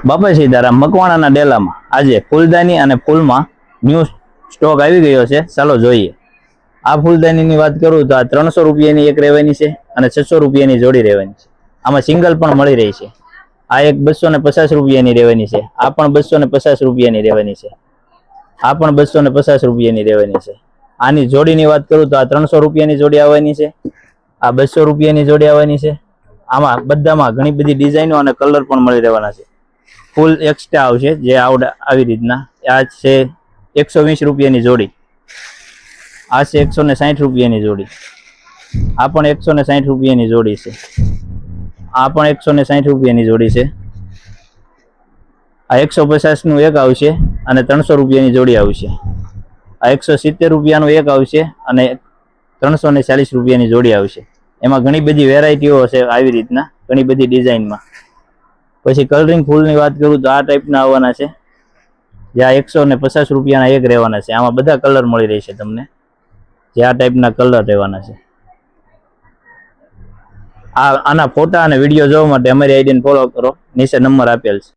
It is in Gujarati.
બાપા સીતારામ મકવાણાના ડેલામાં આજે ફૂલદાની અને ફૂલમાં ન્યૂ સ્ટોક આવી ગયો છે. ચાલો જોઈએ. આ ફૂલદાનીની વાત કરું તો આ 300 રૂપિયાની એક રહેવાની છે અને 600 રૂપિયાની જોડી રહેવાની છે. આમાં સિંગલ પણ મળી રહી છે. આ એક 250 રૂપિયાની રહેવાની છે. આ પણ 250 રૂપિયાની રહેવાની છે. આ પણ 250 રૂપિયાની રહેવાની છે. આની જોડીની વાત કરું તો આ 300 રૂપિયાની જોડી આવવાની છે. આ 200 રૂપિયાની જોડી આવવાની છે. આમાં બધામાં ઘણી બધી ડિઝાઇનો અને કલર પણ મળી રહેવાના છે. ફૂલ એક્સ્ટ્રા આવશે જે આવી રીતના. આ છે 120 રૂપિયાની જોડી. આ છે 160 રૂપિયાની જોડી. આ પણ 160 રૂપિયાની જોડી છે. આ પણ 160 રૂપિયાની જોડી છે. આ 150 નું એક આવશે અને 300 રૂપિયાની જોડી આવશે. આ 170 રૂપિયાનું એક આવશે અને 340 રૂપિયાની જોડી આવશે. એમાં ઘણી બધી વેરાયટીઓ હશે આવી રીતના, ઘણી બધી ડિઝાઇનમાં. પછી કલરિંગ ફૂલની વાત કરું તો આ ટાઈપના આવવાના છે, જે આ 150 રૂપિયાના એક રહેવાના છે. આમાં બધા કલર મળી રહેશે તમને, જે આ ટાઈપના કલર રહેવાના છે. આના ફોટા અને વિડીયો જોવા માટે અમારી આઈડીને ફોલો કરો, નીચે નંબર આપેલ છે.